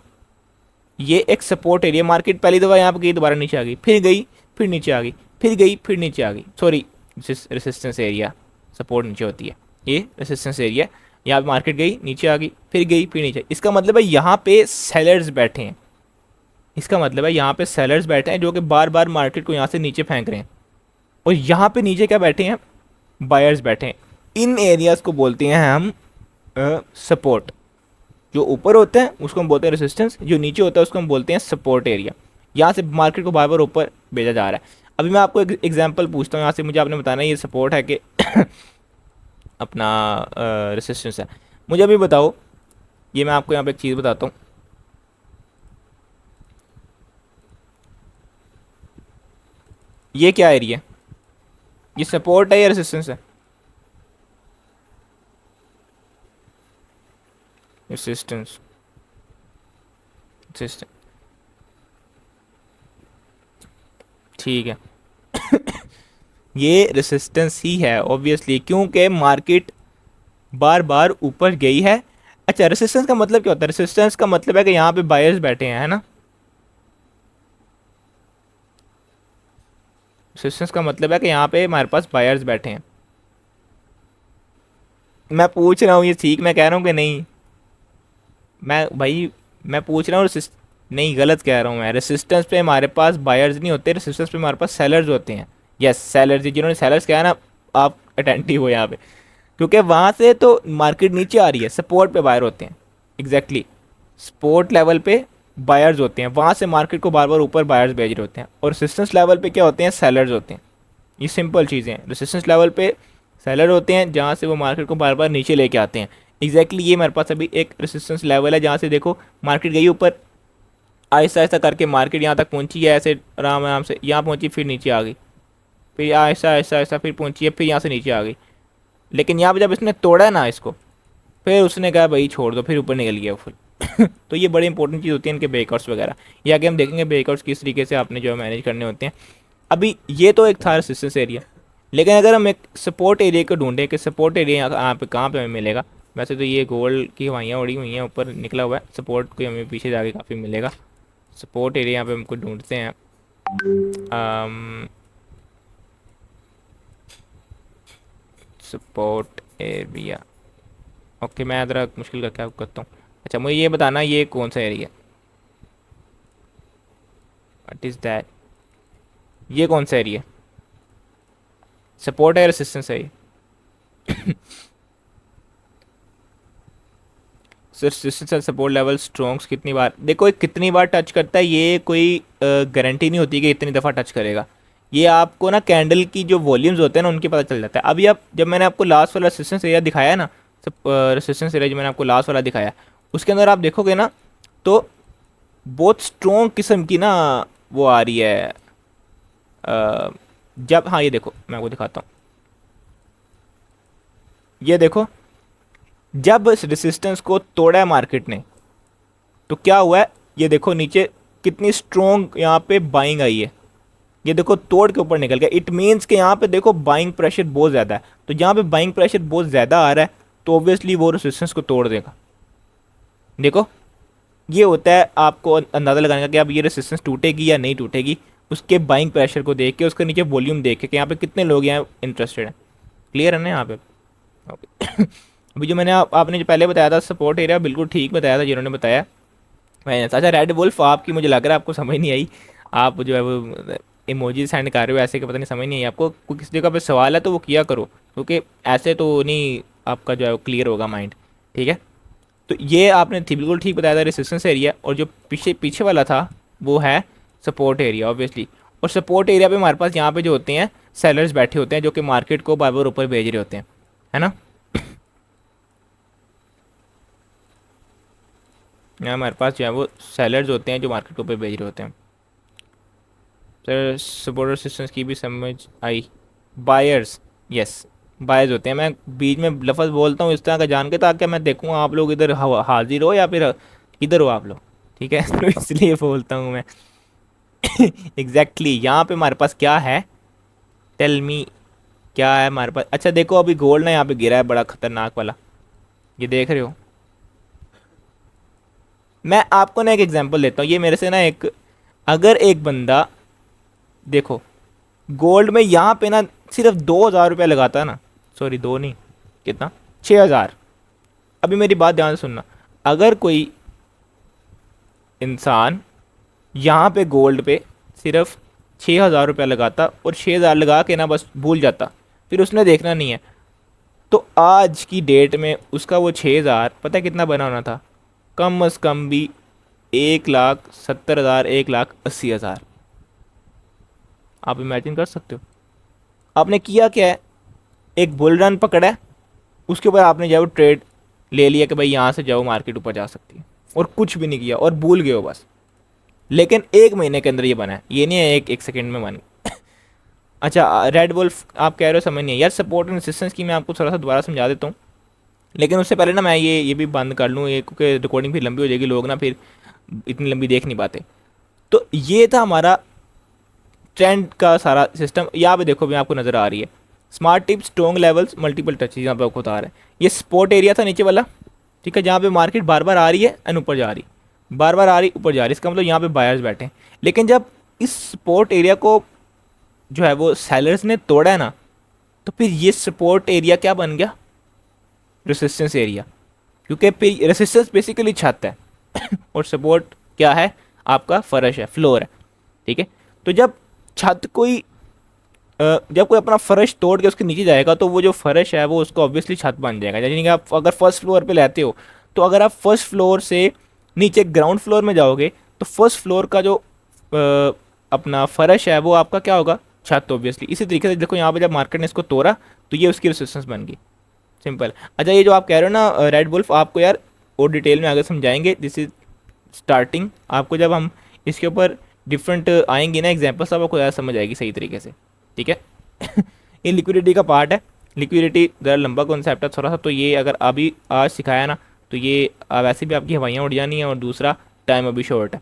ये एक सपोर्ट एरिया, मार्केट पहली दफ़ा यहाँ पे गई, दोबारा नीचे आ गई, फिर गई, फिर नीचे आ गई, फिर गई, फिर नीचे आ गई। सॉरी, रेसिस्टेंस एरिया, सपोर्ट नीचे होती है, ये रेसिस्टेंस एरिया। यहाँ पे मार्केट गई, नीचे आ गई, फिर गई, फिर नीचे। इसका मतलब है यहाँ पे सेलर्स बैठे हैं, इसका मतलब है यहाँ पे सेलर्स बैठे हैं जो कि बार बार मार्केट को यहाँ से नीचे फेंक रहे हैं। और यहाँ पे नीचे क्या बैठे हैं? बायर्स बैठे हैं। इन एरियाज़ को बोलते हैं हम सपोर्ट। जो ऊपर होता है उसको हम बोलते हैं रेसिस्टेंस, जो नीचे होता है उसको हम बोलते हैं सपोर्ट एरिया। यहाँ से मार्केट को बार बार ऊपर भेजा जा रहा है। अभी मैं आपको एक एग्जांपल पूछता हूँ, यहाँ से मुझे आपने बताना है ये सपोर्ट है कि अपना रेसिस्टेंस है। मुझे अभी बताओ, ये मैं आपको यहाँ पे एक चीज़ बताता हूँ। ये क्या एरिया है? ये सपोर्ट है या रेसिस्टेंस है? रेसिस्टेंस, रेसिस्टेंस, ठीक है। ये रेसिस्टेंस ही है ऑब्वियसली, क्योंकि मार्केट बार बार ऊपर गई है। अच्छा, रेसिस्टेंस का मतलब क्या होता है? रेसिस्टेंस का मतलब है कि यहाँ पे बायर्स बैठे हैं, है ना। रेसिस्टेंस का मतलब है कि यहाँ पे हमारे पास बायर्स बैठे हैं। मैं पूछ रहा हूँ ये ठीक मैं कह रहा हूँ कि नहीं? मैं भाई मैं पूछ रहा हूँ नहीं, गलत कह रहा हूँ मैं। रेसिस्टेंस पे हमारे पास बायर्स नहीं होते, रेसिस्टेंस पे हमारे पास सेलर्स होते हैं। यस, सेलर्स, जिन्होंने सेलर्स कहा ना, आप अटेंटिव हो यहाँ पे, क्योंकि वहाँ से तो मार्केट नीचे आ रही है, सपोर्ट पे बायर होते हैं। एग्जैक्टली, सपोर्ट लेवल पे बायर्स होते हैं, वहाँ से मार्केट को बार बार ऊपर बायर्स भेज रहे होते हैं। और रेसिस्टेंस लेवल पे क्या होते हैं? सेलर्स होते हैं। ये सिंपल चीज़ें हैं। रेसिस्टेंस लेवल पे सेलर होते हैं जहाँ से वो मार्केट को बार बार नीचे लेके आते हैं। एग्जैक्टली ये मेरे पास अभी एक रेसिस्टेंस लेवल है जहाँ से देखो मार्केट गई ऊपर, आहिस्ता आहिस्ता करके मार्केट यहाँ तक पहुँची है, ऐसे आराम आराम से यहाँ पहुँची, फिर नीचे आ गई, फिर आहिस्ता आहिस्ता आहिस्ता फिर पहुँची है, फिर यहाँ से नीचे आ गई। लेकिन यहाँ पे जब इसने तोड़ा है ना इसको, फिर उसने कहा भाई छोड़ दो, फिर ऊपर निकल गया फुल। तो ये बड़ी इंपॉर्टेंट चीज़ होती है इनके ब्रेकआउट्स वगैरह। ये आगे हम देखेंगे ब्रेकआउट्स किस तरीके से आपने जो है मैनेज करने होते हैं। अभी ये तो एक था रेसिस्टेंस एरिया, लेकिन अगर हम एक सपोर्ट एरिया को ढूंढें कि सपोर्ट एरिया यहाँ पे कहाँ पे हमें मिलेगा। वैसे तो ये गोल्ड की हवाइयाँ उड़ी हुई हैं, ऊपर निकला हुआ है, सपोर्ट को हमें पीछे जाके काफ़ी मिलेगा। सपोर्ट एरिया यहाँ पे हमको ढूंढते हैं। सपोर्ट एरिया, ओके, मैं ज़रा मुश्किल करके आपको करता हूँ। अच्छा, मुझे ये बताना ये कौन सा एरिया, व्हाट इज़ दैट? ये कौन सा एरिया? सपोर्ट है, रेसिस्टेंस है ये? Resistance and support level strongs कितनी बार, देखो ये कितनी बार टच करता है, ये कोई गारंटी नहीं होती कि इतनी दफ़ा टच करेगा। ये आपको ना कैंडल की जो वॉल्यूम्स होते हैं ना उनके पता चल जाता है। अभी आप जब मैंने आपको लास्ट वाला रेसिस्टेंस एरिया दिखाया है ना, रेसिस्टेंस एरिया जो मैंने आपको लास्ट वाला दिखाया, उसके अंदर आप देखोगे ना तो बहुत स्ट्रॉन्ग किस्म की ना वो आ रही है। जब, हाँ ये देखो मैं आपको दिखाता हूँ, ये देखो जब रेसिस्टेंस को तोड़ा है मार्केट ने, तो क्या हुआ है, ये देखो नीचे कितनी स्ट्रॉन्ग यहाँ पे बाइंग आई है, ये देखो तोड़ के ऊपर निकल गया। इट मीन्स कि यहाँ पे देखो बाइंग प्रेशर बहुत ज़्यादा है, तो जहाँ पे बाइंग प्रेशर बहुत ज़्यादा आ रहा है तो ऑब्वियसली वो रेसिस्टेंस को तोड़ देगा। देखो ये होता है आपको अंदाज़ा लगाने का कि अब ये रेसिस्टेंस टूटेगी या नहीं टूटेगी, उसके बाइंग प्रेशर को देख के, उसके नीचे वॉल्यूम देख के कि यहाँ पे कितने लोग यहाँ इंटरेस्टेड हैं। क्लियर है ना यहाँ पे? ओके। अभी जो मैंने आपने जो पहले बताया था सपोर्ट एरिया, बिल्कुल ठीक बताया था जिन्होंने बताया। मैं अच्छा रेड वुल्फ आपकी मुझे लग रहा है आपको समझ नहीं आई, आप जो है वो इमोजी सेंड कर रहे हो ऐसे कि पता नहीं समझ नहीं आई आपको। कोई किसी जगह पे सवाल है तो वो किया करो, क्योंकि ऐसे तो नहीं आपका जो है वो क्लियर होगा माइंड। ठीक है, तो ये आपने बिल्कुल ठीक बताया था रेसिस्टेंस एरिया, और जो पीछे पीछे वाला था वो है सपोर्ट एरिया ऑब्वियसली। और सपोर्ट एरिया पे हमारे पास यहाँ पे जो होते हैं सेलर्स बैठे होते हैं जो कि मार्केट को बार बार ऊपर भेज रहे होते हैं, है ना। यहाँ हमारे पास जो है वो सेलर्स होते हैं जो मार्केट को ऊपर भेज रहे होते हैं। सर सपोर्ट रेसिस्टेंस की भी समझ आई। बायर्स, यस बायर्स होते हैं। मैं बीच में लफ्ज़ बोलता हूँ इस तरह का जान के, ताकि मैं देखूँ आप लोग इधर हाजिर हो या फिर इधर हो आप लोग, ठीक है। तो इसलिए बोलता हूँ मैं। एग्जैक्टली यहाँ पे हमारे पास क्या है, टेल मी क्या है हमारे पास। अच्छा देखो अभी गोल्ड ना यहाँ पे गिरा है बड़ा खतरनाक वाला, ये देख रहे हो। मैं आपको ना एक एग्जांपल देता हूँ, ये मेरे से ना एक, अगर एक बंदा देखो गोल्ड में यहाँ पे ना सिर्फ 2,000 रुपये लगाता ना, सॉरी दो नहीं, कितना 6,000। अभी मेरी बात ध्यान से सुनना, अगर कोई इंसान यहाँ पे गोल्ड पे सिर्फ 6,000 रुपये लगाता और 6,000 लगा के ना बस भूल जाता, फिर उसने देखना नहीं है, तो आज की डेट में उसका वो 6,000 पता है कितना बना होना था, कम अज़ कम भी 1,70,000 1,80,000। आप इमेजिन कर सकते हो। आपने किया क्या है, एक बुल रन पकड़ा है, उसके ऊपर आपने जो ट्रेड ले लिया कि भाई यहाँ से जाओ मार्केट ऊपर जा सकती है, और कुछ भी नहीं किया और भूल गए हो बस। लेकिन 1 महीने के अंदर ये बना है, ये नहीं है एक सेकंड में बन। अच्छा रेड वुल्फ आप कह रहे हो समझ नहीं है यार, सपोर्ट एंड रेजिस्टेंस की मैं आपको थोड़ा सा दोबारा समझा देता हूँ, लेकिन उससे पहले ना मैं ये भी बंद कर लूँ ये, क्योंकि रिकॉर्डिंग फिर लंबी हो जाएगी, लोग ना फिर इतनी लंबी देख नहीं पाते। तो ये था हमारा ट्रेंड का सारा सिस्टम। यहाँ पे देखो भी आपको नज़र आ रही है smart tips, strong levels, multiple touches, यहाँ पे आपको बता रहा है। ये सपोर्ट एरिया था नीचे वाला, ठीक है, जहाँ पे मार्केट बार बार आ रही है एंड ऊपर जा रही, बार बार आ रही ऊपर जा रही, इसका मतलब यहाँ पे बायर्स बैठे हैं। लेकिन जब इस सपोर्ट एरिया को जो है वो सेलर्स ने तोड़ा है ना, तो फिर ये सपोर्ट एरिया क्या बन गया, रेसिस्टेंस एरिया, क्योंकि फिर रेसिस्टेंस बेसिकली छत है और सपोर्ट क्या है आपका फर्श है, फ्लोर है, ठीक है। तो जब छत कोई जब कोई अपना फर्श तोड़ के उसके नीचे जाएगा तो वो जो फर्श है वो उसको ऑब्वियसली छत बन जाएगा। यानी कि आप अगर फर्स्ट फ्लोर पे लेते हो, तो अगर आप फर्स्ट फ्लोर से नीचे ग्राउंड फ्लोर में जाओगे तो फर्स्ट फ्लोर का जो अपना फर्श है वो आपका क्या होगा, छत ऑब्वियसली। इसी तरीके से देखो यहाँ पे जब मार्केट ने इसको तोड़ा तो ये उसकी रेसिस्टेंस बन गई, सिंपल। अच्छा ये जो आप कह रहे हो ना रेड वुल्फ, आपको यार और डिटेल में आगे समझाएंगे, दिस इज स्टार्टिंग। आपको जब हम इसके ऊपर डिफरेंट आएंगे ना एग्जाम्पल्स, आपको ज़्यादा समझ आएगी सही तरीके से, ठीक है। ये लिक्विडिटी का पार्ट है, लिक्विडिटी ज़रा लंबा कॉन्सेप्ट है थोड़ा सा, तो ये अगर अभी आज सिखाया ना तो ये वैसे भी आपकी हवाइयाँ उड़ जानी है, और दूसरा टाइम अभी शॉर्ट है।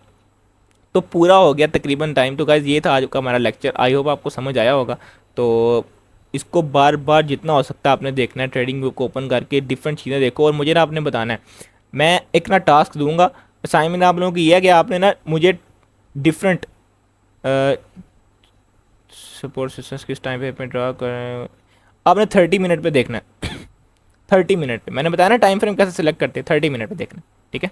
तो पूरा हो गया तकरीबन टाइम। तो गाइज़ ये था आज का हमारा लेक्चर, आई होप आपको समझ आया होगा। तो इसको बार बार जितना हो सकता है आपने देखना है, ट्रेडिंग व्यू को ओपन करके डिफरेंट चीज़ें देखो, और मुझे ना आपने बताना है, मैं एक ना टास्क दूंगा असाइनमेंट आप लोगों की, ये है कि आपने ना मुझे डिफरेंट सपोर्ट सिस्टम्स किस टाइम पे ड्रा करें, आपने 30 मिनट पे देखना है। 30 मिनट पे मैंने बताया ना टाइम फ्रेम कैसे सिलेक्ट करते हैं, 30 मिनट पे देखना, ठीक है।